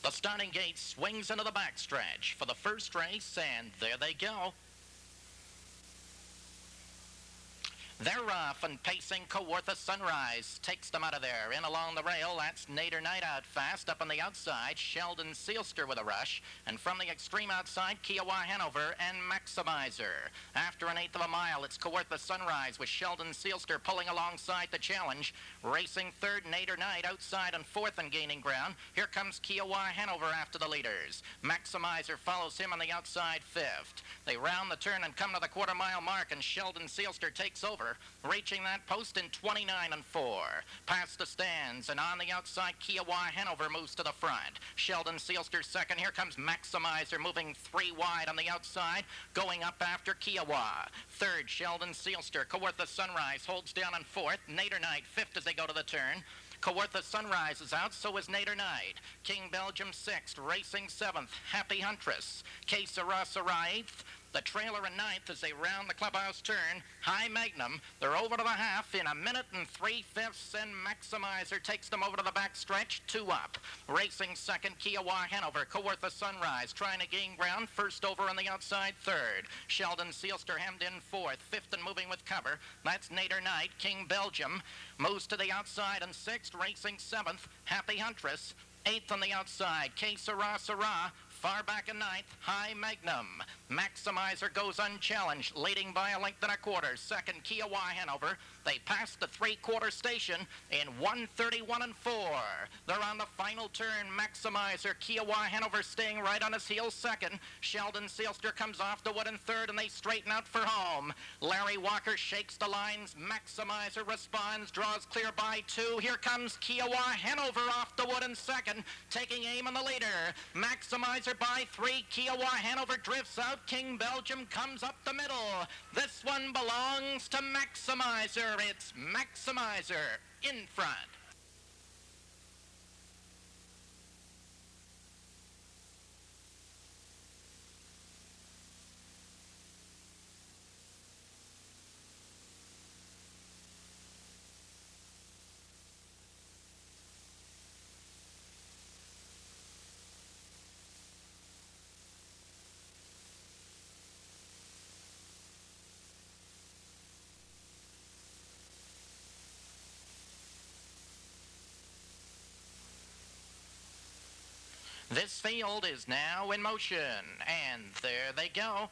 The starting gate swings into the backstretch for the first race, and there they go. They're off and pacing. Kawartha Sunrise takes them out of there. In along the rail, that's Nader Night out fast. Up on the outside, Sheldon Sealster with a rush. And from the extreme outside, Kiowa Hanover and Maximizer. After an eighth of a mile, it's Kawartha Sunrise with Sheldon Sealster pulling alongside the challenge. Racing third, Nader Night outside and fourth and gaining ground. Here comes Kiowa Hanover after the leaders. Maximizer follows him on the outside fifth. They round the turn and come to the quarter-mile mark, and Sheldon Sealster takes over, reaching that post in 29 and 4. Past the stands, and on the outside, Kiowa Hanover moves to the front. Sheldon Sealster second. Here comes Maximizer moving three wide on the outside, going up after Kiowa. Third, Sheldon Sealster. Kawartha Sunrise holds down in fourth. Nader Night fifth as they go to the turn. Kawartha Sunrise is out, so is Nader Night. King Belgium sixth, racing seventh, Happy Huntress. K Sarah eighth. The trailer in ninth as they round the clubhouse turn. High Magnum, they're over to the half in a minute and 3/5, and Maximizer takes them over to the back stretch, two up. Racing second, Kiowa Hanover. Kawartha Sunrise trying to gain ground, first over on the outside third. Sheldon Sealster hemmed in fourth, fifth and moving with cover. That's Nader Night. King Belgium moves to the outside and sixth, racing seventh, Happy Huntress. Eighth on the outside, K Sarah. Far back in ninth, High Magnum. Maximizer goes unchallenged, leading by a length and a quarter. Second, Kiowa Hanover. They pass the three-quarter station in 1:31 and 4. They're on the final turn. Maximizer, Kiowa Hanover staying right on his heels second. Sheldon Sealster comes off the wood in third, and they straighten out for home. Larry Walker shakes the lines. Maximizer responds, draws clear by two. Here comes Kiowa Hanover off the wood in second, taking aim on the leader. Maximizer by three. Kiowa Hanover drifts out. King Belgium comes up the middle. This one belongs to Maximizer. It's Maximizer in front. This field is now in motion, and there they go.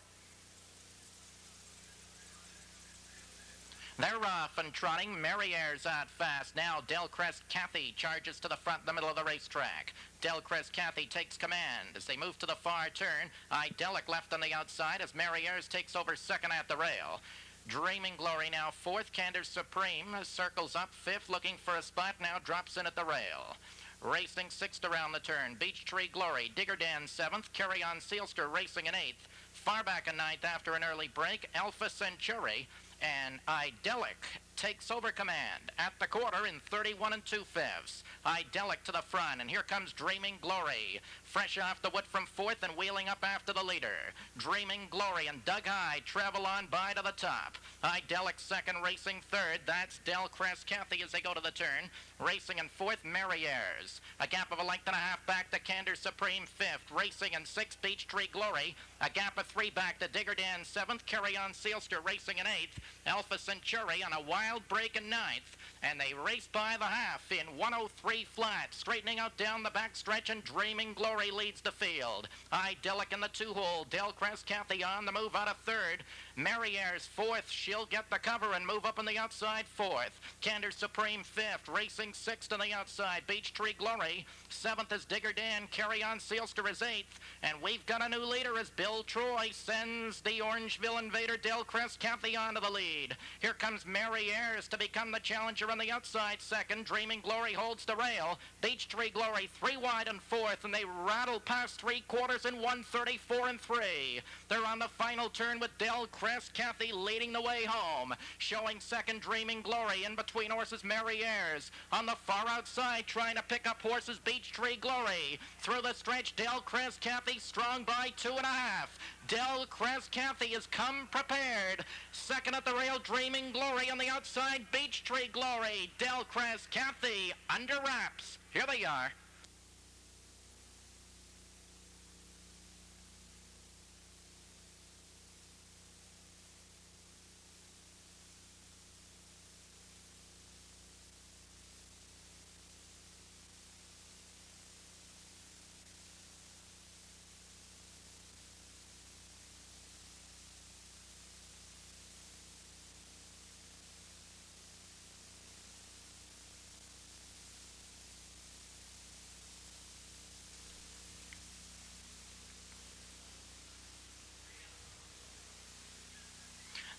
They're off and trotting. Merrier's out fast. Now Delcrest Cathy charges to the front in the middle of the racetrack. Delcrest Cathy takes command as they move to the far turn. Idyllic left on the outside as Merrier's takes over second at the rail. Dreaming Glory now fourth. Candor Supreme circles up fifth, looking for a spot, now drops in at the rail. Racing sixth around the turn, Beech Tree Glory. Digger Dan seventh, Carry On Sealster racing in eighth. Far back in ninth after an early break, Alpha Century. And Idyllic takes over command at the quarter in 31 and 2/5. Idyllic to the front, and here comes Dreaming Glory. Fresh off the wood from fourth and wheeling up after the leader. Dreaming Glory and Doug High travel on by to the top. Idyllic second, racing third. That's Delcrest Cathy as they go to the turn. Racing in fourth, Merrier's. A gap of a length and a half back to Candor Supreme fifth. Racing in sixth, Beech Tree Glory. A gap of three back to Digger Dan seventh. Carry On Sealster racing in eighth. Alpha Century on a wild break in ninth. And they race by the half in 103 flat, straightening out down the back stretch, and Dreaming Glory leads the field. Idyllic in the two-hole. Delcrest Cathy on the move out of third. Merrier's fourth. She'll get the cover and move up on the outside fourth. Candor Supreme fifth. Racing sixth on the outside. Beech Tree Glory. Seventh is Digger Dan. Carry On Sealster is eighth. And we've got a new leader as Bill Troy sends the Orangeville Invader Delcrest Cathy onto the lead. Here comes Merrier's to become the challenger on the outside second. Dreaming Glory holds the rail. Beech Tree Glory three wide and fourth, and they rattle past three quarters in 1:34 and 3. They're on the final turn with Delcrest Cathy leading the way home. Showing second, Dreaming Glory. In between horses, Merrier's. On the far outside, trying to pick up horses, Beech Tree Glory. Through the stretch, Delcrest Cathy strong by 2.5. Delcrest Cathy has come prepared. Second at the rail, Dreaming Glory. On the outside, Beech Tree Glory. Delcrest Cathy under wraps. Here they are.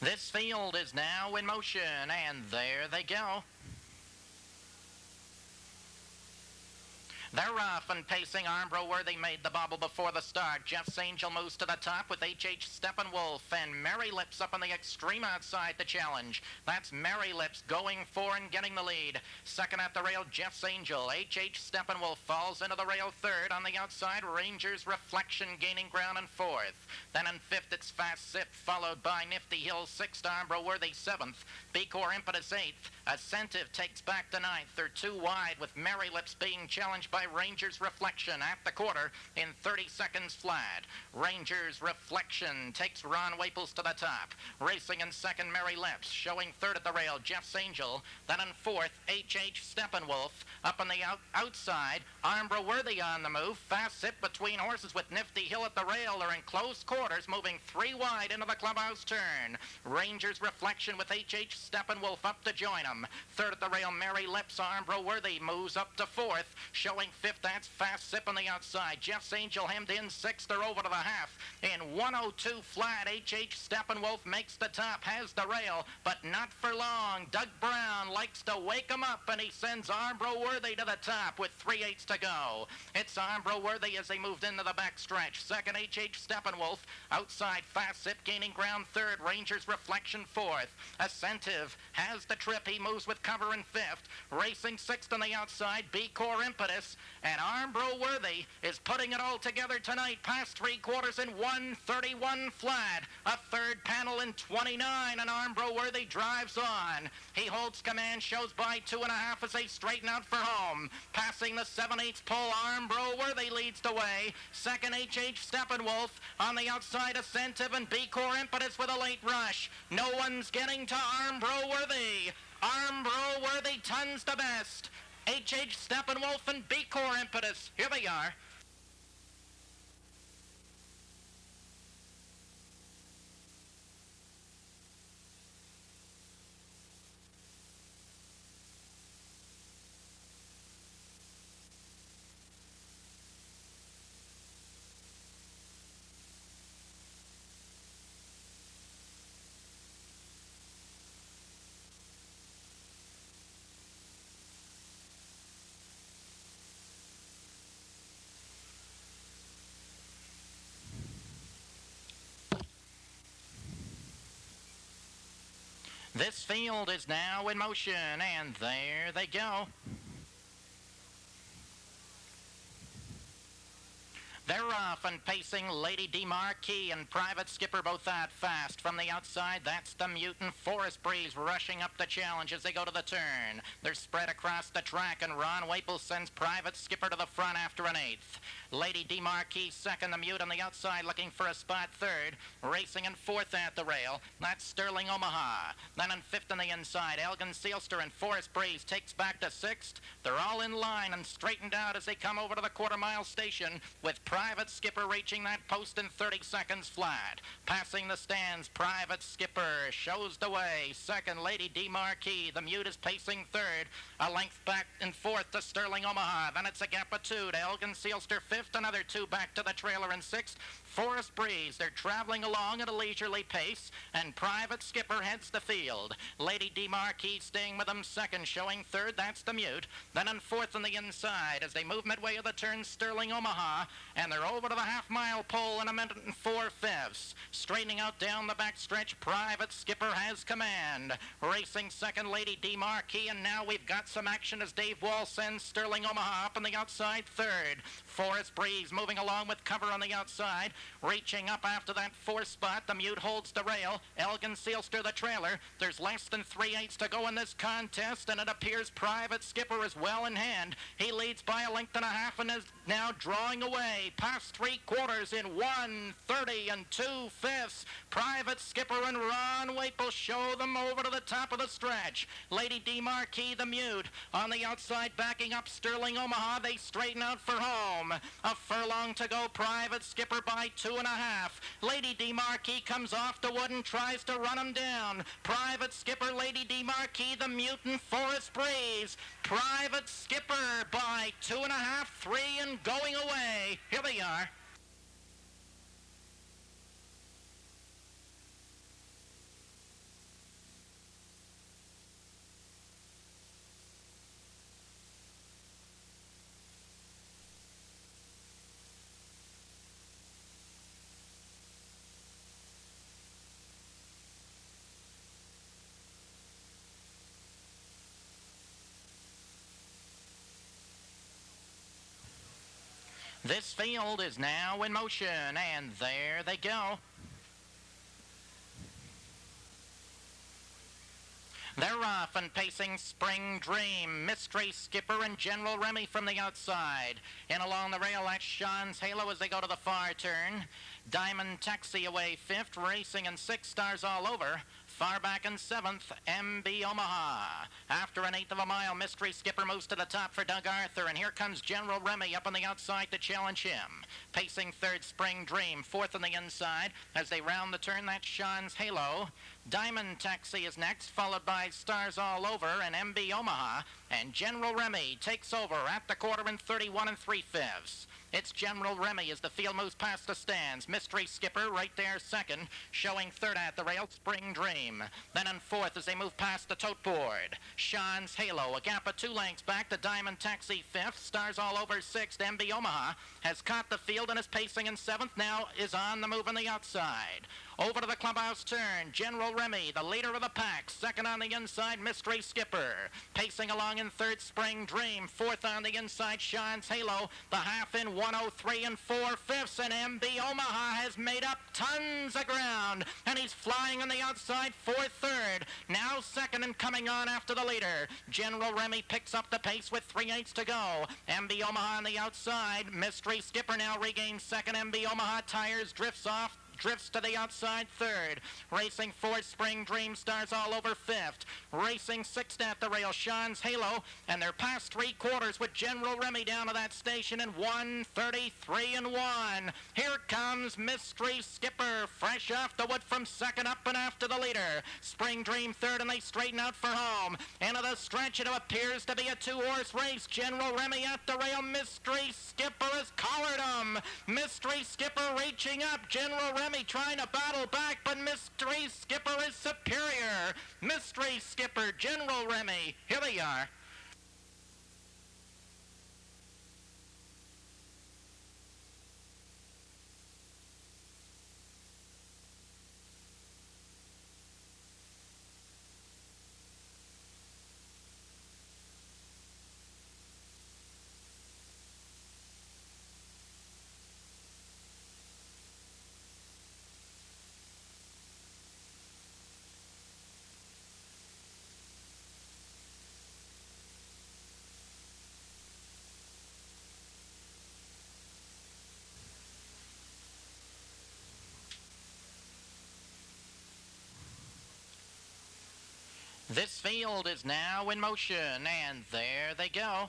This field is now in motion, and there they go. They're off and pacing. Armbro Worthy made the bobble before the start. Jeff's Angel moves to the top with H.H. Steppenwolf and Mary Lips up on the extreme outside the challenge. That's Mary Lips going for and getting the lead. Second at the rail, Jeff's Angel. H.H. Steppenwolf falls into the rail third. On the outside, Ranger's Reflection gaining ground in fourth. Then in fifth, it's Fast Sip, followed by Nifty Hill sixth, Armbro Worthy seventh. B-Core Impetus eighth. Ascentive takes back the ninth. They're too wide with Mary Lips being challenged by Ranger's Reflection at the quarter in 30 seconds flat. Ranger's Reflection takes Ron Waples to the top. Racing in second, Mary Lips. Showing third at the rail, Jeff's Angel. Then in fourth, H.H. Steppenwolf. Up on the outside, Armbro Worthy on the move. Fast Sip between horses with Nifty Hill at the rail. They're in close quarters, moving three wide into the clubhouse turn. Ranger's Reflection with H.H. Steppenwolf up to join him. Third at the rail, Mary Lips. Armbro Worthy moves up to fourth. Showing fifth, that's Fast Sip on the outside. Jeff's Angel hemmed in sixth. They're over to the half. In 102 flat, H.H. Steppenwolf makes the top, has the rail, but not for long. Doug Brown likes to wake him up, and he sends Armbro Worthy to the top with 3/8 to go. It's Armbro Worthy as they moved into the back stretch. Second, H.H. Steppenwolf. Outside, Fast Sip gaining ground third. Ranger's Reflection fourth. Ascentive has the trip. He moves with cover in fifth. Racing sixth on the outside, B-Core Impetus. And Armbro Worthy is putting it all together tonight. Past three quarters in 1:31 flat. A third panel in 29, and Armbro Worthy drives on. He holds command, shows by 2.5 as they straighten out for home. Passing the 7/8 pole, Armbro Worthy leads the way. Second, H.H. Steppenwolf. On the outside, Ascentive and B-Core Impetus with a late rush. No one's getting to Armbro Worthy. Armbro Worthy tons the best. H.H. Steppenwolf and B-Core Impetus. Here they are. This field is now in motion, and there they go. They're off and pacing. Lady DeMarquis and Private Skipper both out fast. From the outside, that's the Mutant. Forest Breeze rushing up the challenge as they go to the turn. They're spread across the track, and Ron Waples sends Private Skipper to the front after an eighth. Lady DeMarquis second, the Mute on the outside looking for a spot third. Racing in fourth at the rail, that's Sterling Omaha. Then in fifth on the inside, Elgin Sealster and Forest Breeze takes back to sixth. They're all in line and straightened out as they come over to the quarter-mile station with Private Skipper reaching that post in 30 seconds flat. Passing the stands, Private Skipper shows the way. Second, Lady DeMarquis. The Mute is pacing third. A length back in fourth to Sterling Omaha. Then it's a gap of two to Elgin Sealster fifth. Another two back to the trailer in sixth. Forest Breeze. They're traveling along at a leisurely pace, and Private Skipper heads the field. Lady DeMarquis staying with them second, showing third. That's the Mute. Then in fourth on the inside as they move midway of the turn, Sterling Omaha, and they're over to the half-mile pole in 1 minute and 4/5. Straightening out down the back stretch, Private Skipper has command. Racing second, Lady DeMarquis, and now we've got some action as Dave Wall sends Sterling Omaha up on the outside third. Forest Breeze moving along with cover on the outside. Reaching up after that fourth spot, the Mute holds the rail. Elgin Sealster the trailer. There's less than 3/8 to go in this contest, and it appears Private Skipper is well in hand. He leads by a length and a half and is now drawing away past three quarters in 1:30 2/5. Private Skipper and Ron Waples show them over to the top of the stretch. Lady DeMarquis the Mute on the outside backing up Sterling Omaha. They straighten out for home. A furlong to go. Private Skipper by 2.5. Lady DeMarquis comes off the wood and tries to run him down. Private Skipper, Lady DeMarquis, the Mutant, Forest Breeze. Private Skipper by 2.5, 3, and going away. Here they are. This field is now in motion, and there they go. They're off and pacing Spring Dream, Mystery Skipper, and General Remy from the outside. In along the rail, that's Sean's Halo as they go to the far turn. Diamond Taxi away fifth, racing in 6 stars all over. Far back in 7th, MB Omaha. After an 1/8 of a mile, Mystery Skipper moves to the top for Doug Arthur, and here comes General Remy up on the outside to challenge him. Pacing 3rd, Spring Dream, 4th on the inside. As they round the turn, that's Sean's Halo. Diamond Taxi is next, followed by Stars All Over and MB Omaha, and General Remy takes over at the quarter in 31 3/5. It's General Remy as the field moves past the stands. Mystery Skipper right there second, showing third at the rail, Spring Dream. Then in fourth as they move past the tote board. Sean's Halo, a gap of 2 lengths back. The Diamond Taxi fifth, Stars All Over sixth. MB Omaha has caught the field and is pacing in 7th, now is on the move on the outside. Over to the clubhouse turn, General Remy, the leader of the pack. Second on the inside, Mystery Skipper. Pacing along in 3rd, Spring Dream. 4th on the inside, Sean's Halo. The half in 103 4/5, and MB Omaha has made up tons of ground, and he's flying on the outside for 3rd. Now 2nd and coming on after the leader. General Remy picks up the pace with 3/8 to go. MB Omaha on the outside. Mystery Skipper now regains 2nd. MB Omaha tires, drifts to the outside 3rd. Racing 4th, Spring Dream, Stars All Over 5th. Racing 6th at the rail, Sean's Halo, and they're past 3/4 with General Remy down to that station in 1:33 1. Here comes Mystery Skipper, fresh off the wood from 2nd up and after the leader. Spring Dream 3rd, and they straighten out for home. Into the stretch, it appears to be a 2-horse race. General Remy at the rail, Mystery Skipper has collared him. Mystery Skipper reaching up, General Remy trying to battle back, but Mystery Skipper is superior. Mystery Skipper, General Remy, here they are. This field is now in motion, and there they go.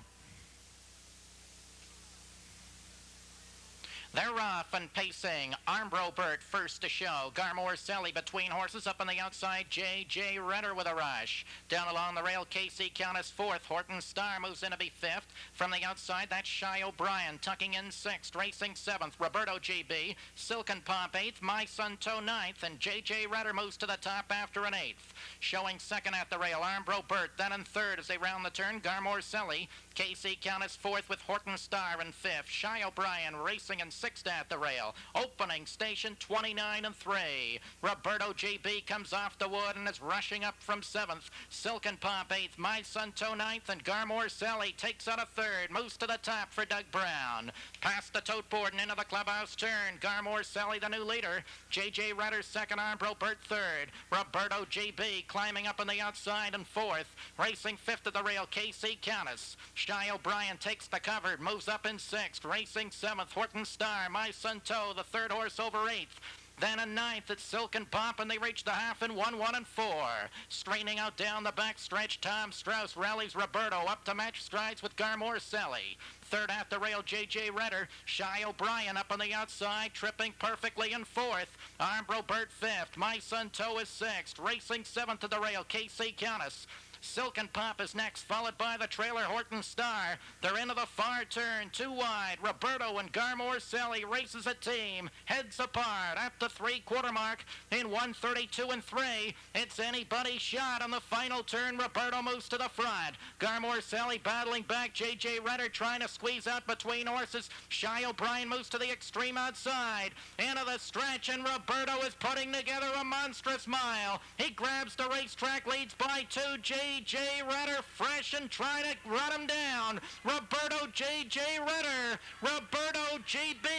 They're off and pacing. Armbro Burt first to show. Garmore Sally between horses up on the outside. J.J. Redder with a rush. Down along the rail, Casey Countess 4th. Horton Star moves in to be 5th. From the outside, that's Shy O'Brien tucking in 6th. Racing 7th, Roberto G.B. Silken Pomp 8th. My Son Toe 9th. And J.J. Redder moves to the top after an 8th. Showing 2nd at the rail, Armbro Burt. Then in 3rd as they round the turn, Garmore Sally. Casey Countess 4th with Horton Star in 5th. Shy O'Brien racing in 6th at the rail. Opening station 29 3. Roberto G.B. comes off the wood and is rushing up from 7th. Silken Pomp 8th. My Son Toe 9th. And Garmore Sally takes out a 3rd. Moves to the top for Doug Brown. Past the tote board and into the clubhouse turn. Garmore Sally the new leader. J.J. Redder 2nd. Armbro Burt 3rd. Roberto G.B. climbing up on the outside in 4th. Racing 5th at the rail, Casey Countess. Shy O'Brien takes the cover, moves up in 6th. Racing 7th, Horton Star. My Son Toe, the 3rd horse over 8th. Then in 9th, it's Silken Pomp, and they reach the half in 1 4. Straining out down the back stretch, Tom Strauss rallies Roberto up to match strides with Garmore Sally. 3rd at the rail, J.J. Redder. Shy O'Brien up on the outside, tripping perfectly in 4th. Armbro Burt 5th. My Son Toe is 6th. Racing 7th to the rail, Casey Countess. Silken Pomp is next, followed by the trailer Horton Star. They're into the far turn, 2 wide. Roberto and Garmore Sally races a team, heads apart at the 3/4 mark in 1:32 3. It's anybody's shot on the final turn. Roberto moves to the front. Garmore Sally battling back. J.J. Redder trying to squeeze out between horses. Shy O'Brien moves to the extreme outside. Into the stretch, and Roberto is putting together a monstrous mile. He grabs the racetrack, leads by 2. J. J.J. Redder fresh and trying to run him down. Roberto J.J. Redder, Roberto G.B.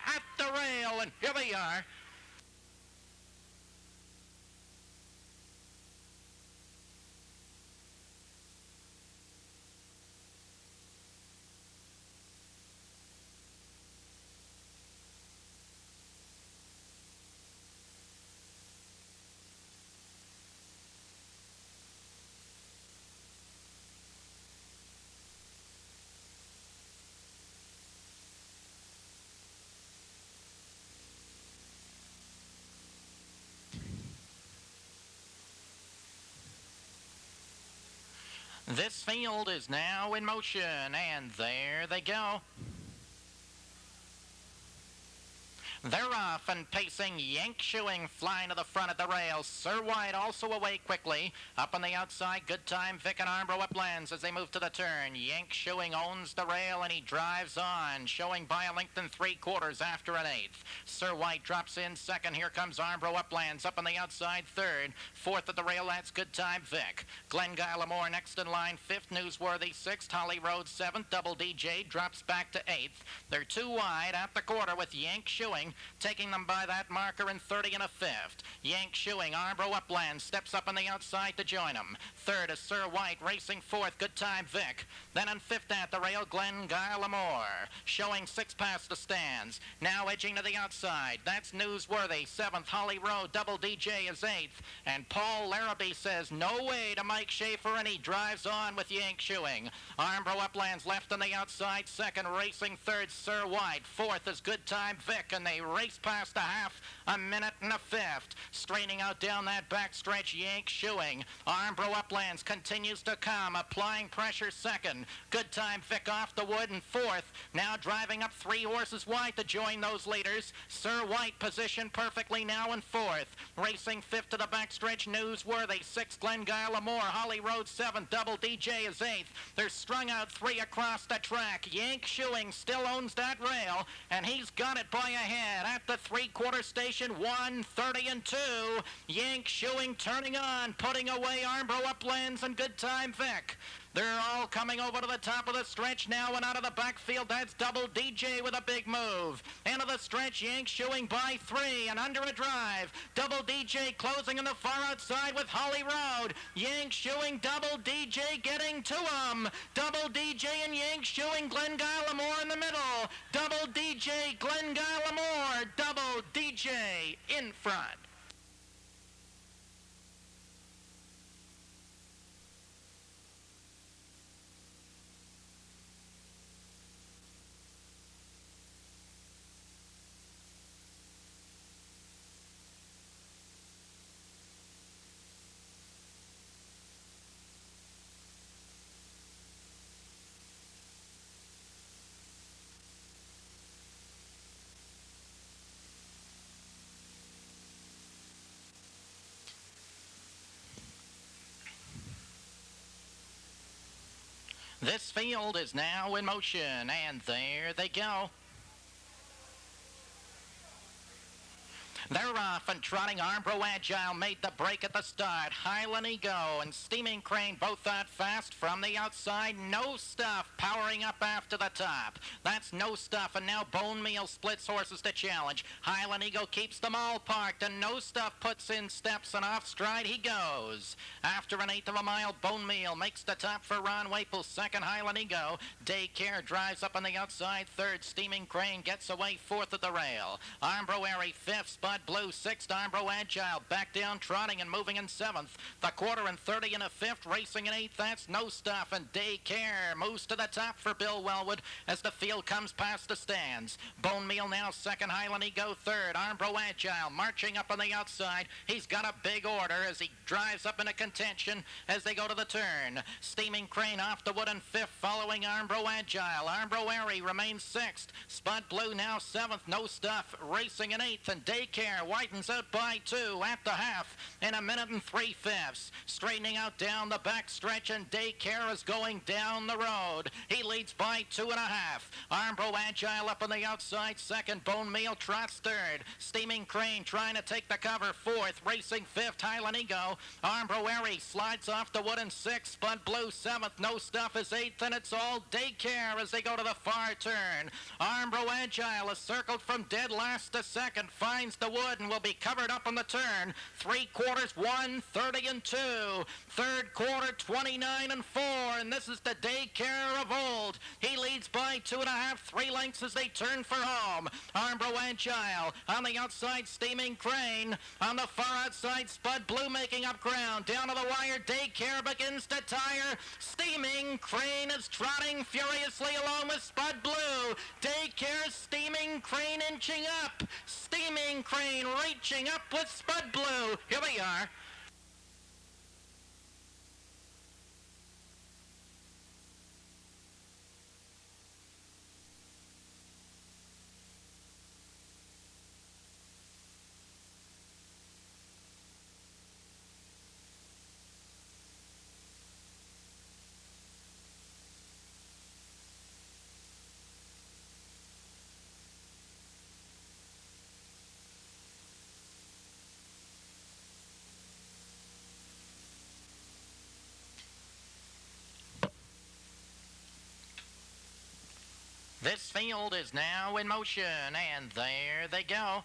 at the rail, and here they are. This field is now in motion, and there they go. They're off and pacing, Yank Shoeing flying to the front of the rail. Sir White also away quickly. Up on the outside, Good Time Vic and Armbro uplands as they move to the turn. Yank Shoeing owns the rail and he drives on, showing by a length and 3/4 after an eighth. Sir White drops in second. Here comes Armbro uplands up on the outside third. Fourth at the rail, that's Good Time Vic. Glenn Lamore next in line. Fifth, Newsworthy. Sixth, Holly Road. Seventh, Double DJ drops back to eighth. They're too wide at the quarter with Yank Shoeing taking them by that marker in 30 1/5. Yank Shoeing, Armbro upland, steps up on the outside to join him. Third is Sir White, racing fourth, Good Time Vic. Then in fifth at the rail, Glenn Lamore, showing 6 past the stands. Now edging to the outside, that's Newsworthy. Seventh, Holly Road, Double DJ is eighth. And Paul Larrabee says no way to Mike Schaefer, and he drives on with Yank Shoeing. Armbro uplands left on the outside, second, racing third, Sir White. Fourth is Good Time Vic, and they race past a half, a minute and a fifth. Straining out down that backstretch, Yank Shoeing. Armbro uplands continues to come, applying pressure second. Good Time Vic off the wood in fourth. Now driving up 3 horses wide to join those leaders. Sir White positioned perfectly now in fourth. Racing fifth to the backstretch, Newsworthy. Sixth, Glenn Lamore. Holly Road seventh. Double DJ is eighth. They're strung out 3 across the track. Yank Shoeing still owns that rail, and he's got it by a head. At the 3/4 station, 1:30 and 2. Yank Shoeing turning on, putting away Armbro uplands and Good Time Vic. They're all coming over to the top of the stretch now, and out of the backfield, that's Double DJ with a big move. Into the stretch, Yank Shoeing by 3 and under a drive. Double DJ closing on the far outside with Holly Road. Yank Shoeing, Double DJ getting to him. Double DJ and Yank Shoeing, Glenn Lamore in the middle. Double DJ, Glenn Lamore, Double DJ in front. This field is now in motion, and there they go. They're off and trotting. Armbro Agile made the break at the start. Highland Ego and Steaming Crane both out fast from the outside. No Stuff powering up after the top. That's No Stuff, and now Bone Meal splits horses to challenge. Highland Ego keeps them all parked, and No Stuff puts in steps, and off stride he goes. After an eighth of a mile, Bone Meal makes the top for Ron Waples. Second, Highland Ego. Daycare drives up on the outside. Third, Steaming Crane gets away fourth at the rail. Armbro Airy fifth. Spud Blue sixth. Armbro Agile back down trotting and moving in seventh. The quarter and 30 and a fifth. Racing in eighth, that's No Stuff, and Daycare moves to the top for Bill Wellwood as the field comes past the stands. Bone Meal now second. Highland Ego third. Armbro Agile marching up on the outside. He's got a big order as he drives up into contention as they go to the turn. Steaming Crane off the wood in fifth, following Armbro Agile. Armbro Airy remains sixth. Spud Blue now seventh. No Stuff racing in eighth, and Daycare widens Wins out by 2 at the half in 1 minute and 3/5. Straightening out down the back stretch, and Daycare is going down the road. He leads by 2.5. Armbro Agile up on the outside second. Bone Meal trots third. Steaming Crane trying to take the cover fourth. Racing fifth. Highland Ego. Armbro Airy slides off the wood in sixth. Spud Blue seventh. No Stuff is eighth, and it's all Daycare as they go to the far turn. Armbro Agile is circled from dead last to second. Finds the wood and will be covered up on the turn. 3/4 1, 30 and 2. Third quarter 29 and 4, and this is the Daycare of old. He leads by 2.5, 3 lengths as they turn for home. Armbro Agile on the outside, Steaming Crane on the far outside. Spud Blue making up ground. Down to the wire, Daycare begins to tire. Steaming Crane is trotting furiously along with Spud Blue. Daycare, Steaming Crane inching up. Steaming Crane reaching up with Spud Blue. Here we are. This field is now in motion, and there they go.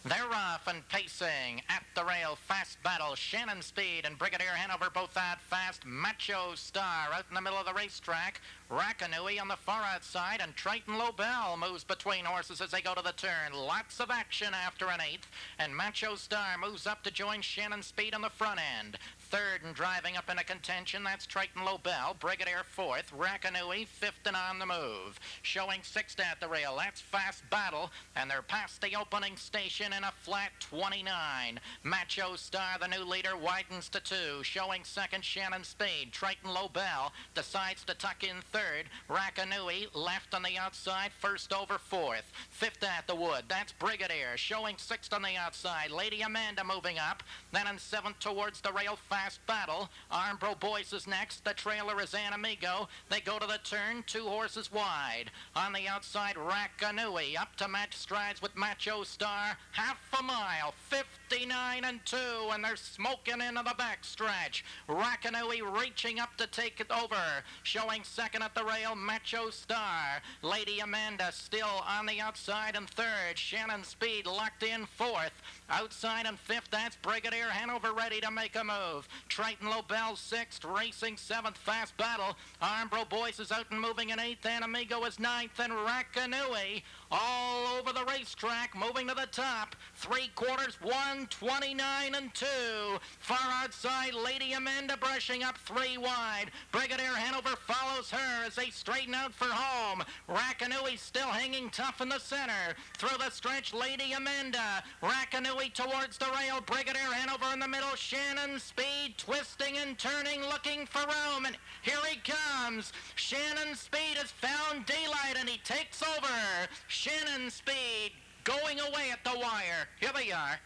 They're off and pacing at the rail. Fast Battle, Shannon Speed and Brigadier Hanover both out fast. Macho Star out in the middle of the racetrack. Rakanui on the far outside, and Triton Lobel moves between horses as they go to the turn. Lots of action after an eighth, and Macho Star moves up to join Shannon Speed on the front end. Third and driving up into contention, that's Triton Lobel. Brigadier fourth. Rakanui fifth and on the move. Showing sixth at the rail, that's Fast Battle, and they're past the opening station in a flat 29. Macho Star, the new leader, widens to 2. Showing second, Shannon Speed. Triton Lobel decides to tuck in third. Rakanui left on the outside, first over fourth. Fifth at the wood, that's Brigadier. Showing sixth on the outside, Lady Amanda moving up. Then in seventh towards the rail, Fast Battle. Armbro Boys is next. The trailer is Anamigo. They go to the turn, 2 horses wide. On the outside, Rakanui up to match strides with Macho Star. Half a mile, 59 and 2, and they're smoking into the backstretch. Rakanui reaching up to take it over. Showing second at the rail, Macho Star. Lady Amanda still on the outside in third. Shannon Speed locked in fourth. Outside in fifth, that's Brigadier Hanover ready to make a move. Triton Lobel sixth, racing seventh, Fast Battle. Armbro Boys is out and moving in eighth. Anamigo is ninth, and Rakanui all over the racetrack, moving to the top. 3/4 1, 29 and 2. Far outside, Lady Amanda brushing up 3 wide. Brigadier Hanover follows her as they straighten out for home. Rakanui still hanging tough in the center. Through the stretch, Lady Amanda. Rakanui towards the rail. Brigadier Hanover in the middle. Shannon Speed twisting and turning, looking for room. And here he comes. Shannon Speed has found daylight, and he takes over. Shannon Speed going away at the wire. Here they are.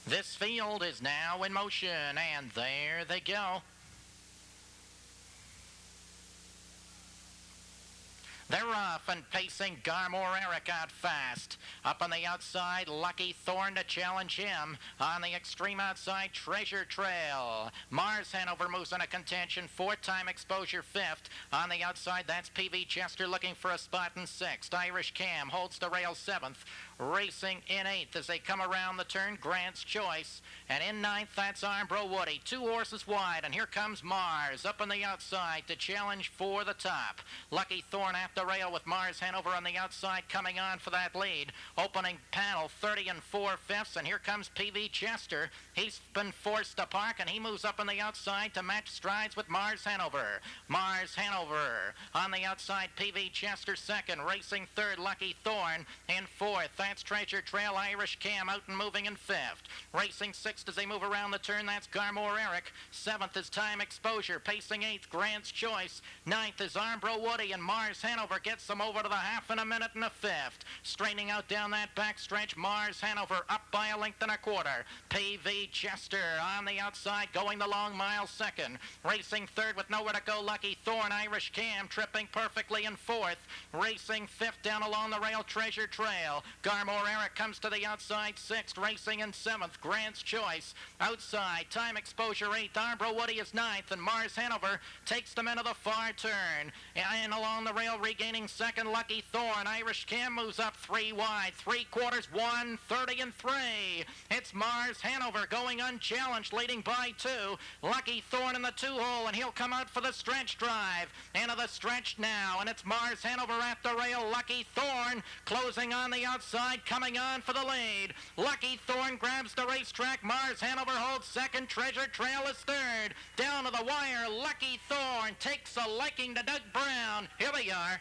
This field is now in motion, and there they go. They're off and pacing. Garmore Eric out fast. Up on the outside, Lucky Thorn to challenge him. On the extreme outside, Treasure Trail. Mars Hanover moves into contention. 4-time exposure fifth. On the outside, that's PV Chester looking for a spot in sixth. Irish Cam holds the rail seventh. Racing in 8th as they come around the turn, Grant's Choice. And in 9th, that's Armbro Woody. 2 horses wide, and here comes Mars up on the outside to challenge for the top. Lucky Thorn at the rail with Mars Hanover on the outside coming on for that lead. Opening panel 30 and 4/5, and here comes PV Chester. He's been forced to park, and he moves up on the outside to match strides with Mars Hanover. Mars Hanover on the outside, PV Chester second. Racing third, Lucky Thorn in 4th. That's Treasure Trail, Irish Cam out and moving in 5th. Racing 6th as they move around the turn, that's Garmore Eric. 7th is Time Exposure. Pacing 8th, Grant's Choice. 9th is Armbro Woody, and Mars Hanover gets them over to the half in a minute and a 5th. Straightening out down that back stretch, Mars Hanover up by a length and a quarter. PV Chester on the outside going the long mile second. Racing third with nowhere to go, Lucky Thorn. Irish Cam tripping perfectly in 4th. Racing 5th down along the rail, Treasure Trail. Garmore Eric comes to the outside 6th. Racing in 7th, Grant's Choice. Outside, Time Exposure 8th. Armbro Woody is 9th, and Mars Hanover takes them into the far turn. And along the rail, regaining second, Lucky Thorn. Irish Cam moves up 3 wide. 3/4, 1:30 and 3. It's Mars Hanover going unchallenged, leading by 2. Lucky Thorn in the 2-hole, and he'll come out for the stretch drive. Into the stretch now, and it's Mars Hanover at the rail. Lucky Thorn closing on the outside, coming on for the lead. Lucky Thorn grabs the racetrack. Mars Hanover holds second. Treasure Trail is third. Down to the wire, Lucky Thorn takes a liking to Doug Brown. Here they are.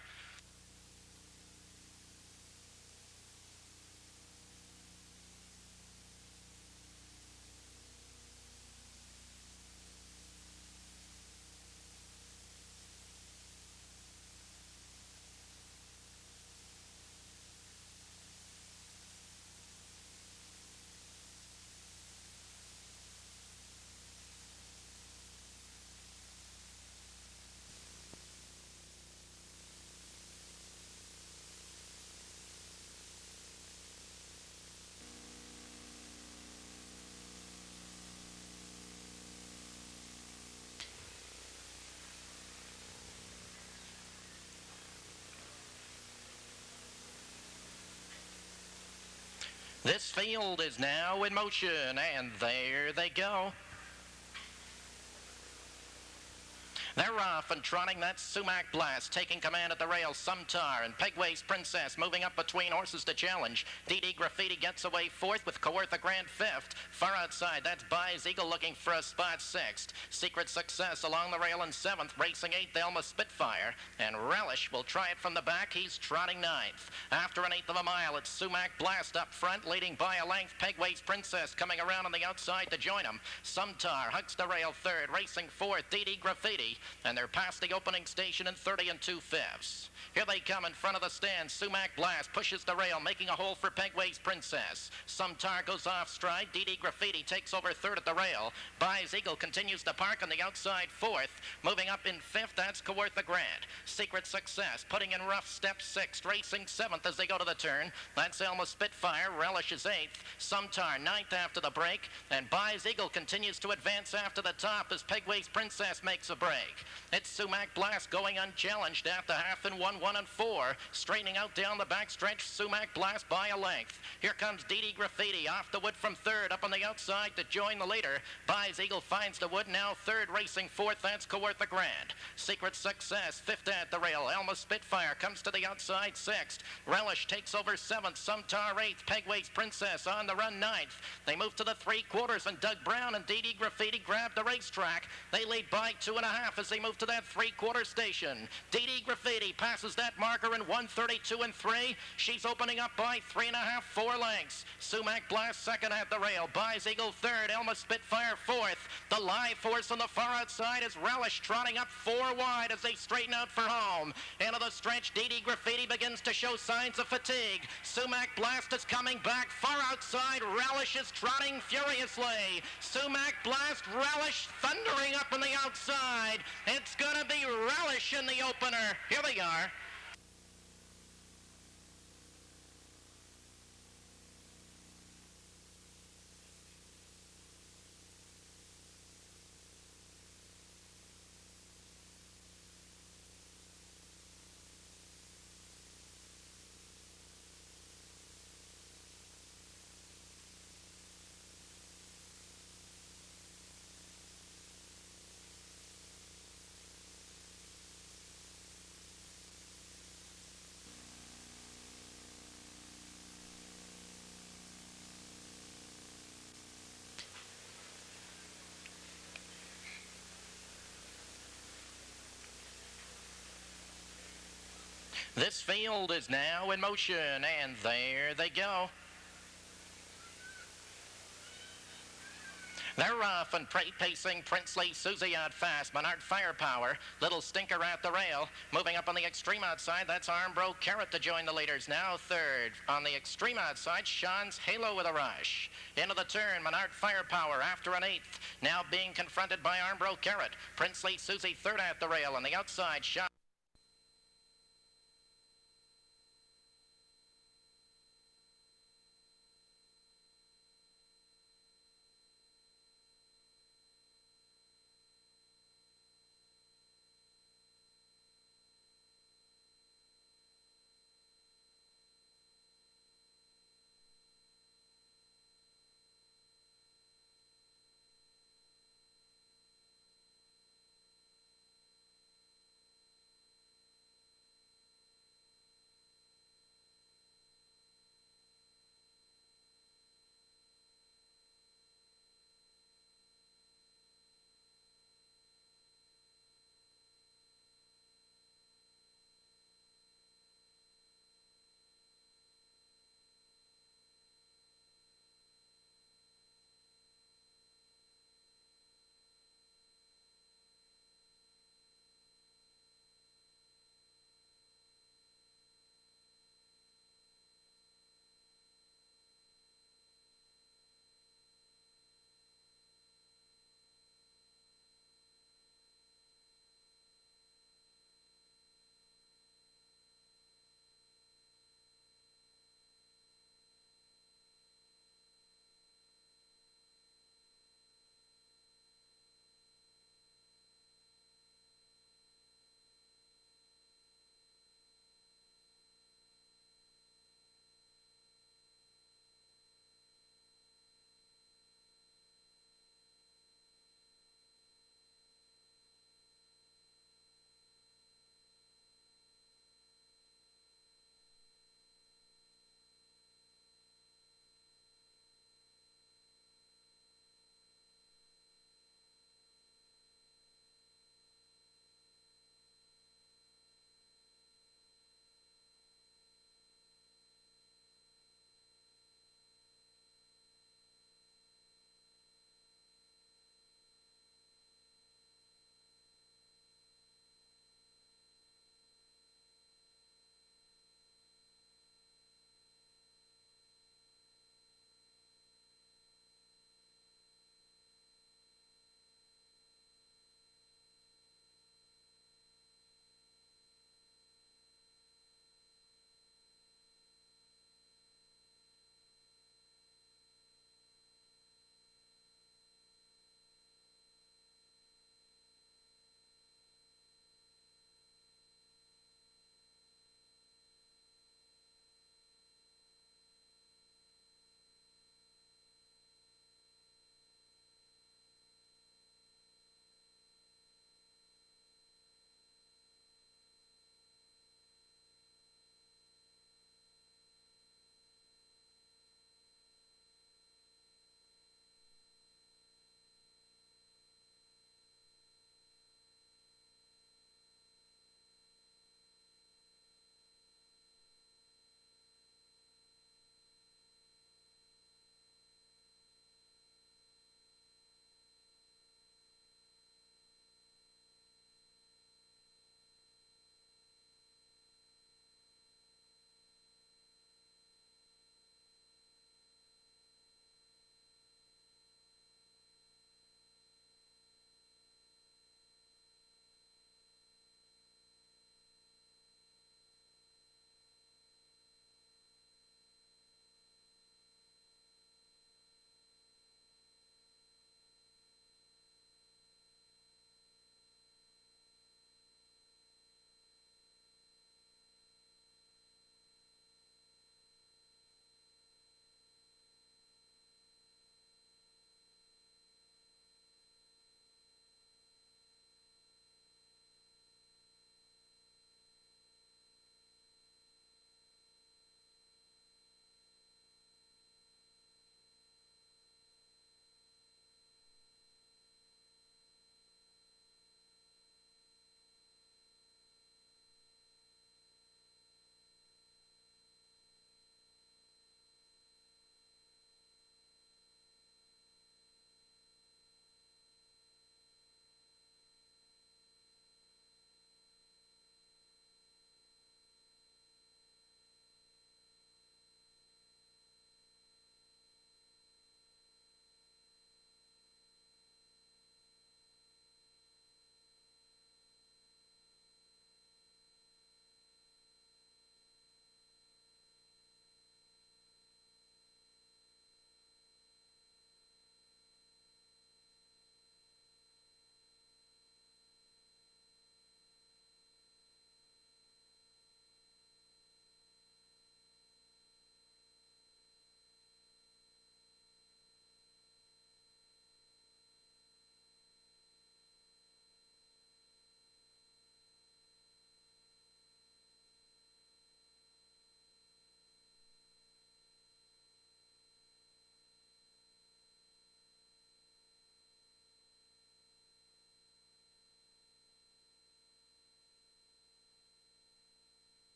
This field is now in motion, and there they go. They're off and trotting. That's Sumac Blast taking command at the rail. Sumtar and Pegway's Princess moving up between horses to challenge. DD Graffiti gets away 4th with Kawartha Grant 5th. Far outside, that's Byes Eagle looking for a spot 6th. Secret Success along the rail in 7th. Racing 8th, Elma Spitfire. And Relish will try it from the back. He's trotting 9th. After an 1/8 of a mile, it's Sumac Blast up front, leading by a length. Pegway's Princess coming around on the outside to join him. Sumtar hugs the rail 3rd. Racing 4th, DD Graffiti. And they're past the opening station in 30 and 2/5. Here they come in front of the stand. Sumac Blast pushes the rail, making a hole for Pegway's Princess. Sumtar goes off stride. DD Graffiti takes over 3rd at the rail. Byes Eagle continues to park on the outside 4th. Moving up in 5th, that's Kawartha Grant. Secret Success putting in rough step 6th. Racing 7th as they go to the turn. That's Elma Spitfire. Relish is 8th. Sumtar 9th after the break. And Byes Eagle continues to advance after the top as Pegway's Princess makes a break. It's Sumac Blast going unchallenged at the half in 1 and 4. Straightening out down the backstretch, Sumac Blast by a length. Here comes DD Graffiti off the wood from 3rd, up on the outside to join the leader. Byes Eagle finds the wood, now 3rd, racing 4th, that's Kawartha Grant. Secret Success, 5th at the rail. Elma Spitfire comes to the outside 6th. Relish takes over 7th. Sumtar 8th. Pegway's Princess on the run 9th. They move to the 3/4, and Doug Brown and DD Graffiti grab the racetrack. They lead by 2.5 as they move to that 3/4 station. DD Graffiti passes that marker in 1:32 and 3. She's opening up by 3.5, 4 lengths. Sumac Blast 2nd at the rail. Byes Eagle 3rd. Elma Spitfire 4th. The live horse on the far outside is Relish trotting up 4 wide as they straighten out for home. Into the stretch, DD Graffiti begins to show signs of fatigue. Sumac Blast is coming back far outside. Relish is trotting furiously. Sumac Blast, Relish thundering up on the outside. It's gonna be Relish in the opener. Here they are. This field is now in motion, and there they go. They're rough and pacing Princely Susie out fast. Menard Firepower, Little Stinker at the rail. Moving up on the extreme outside, that's Armbro Carrot to join the leaders. Now third. On the extreme outside, Sean's Halo with a rush. Into the turn, Menard Firepower after an eighth. Now being confronted by Armbro Carrot. Princely Susie third at the rail. On the outside, Sean.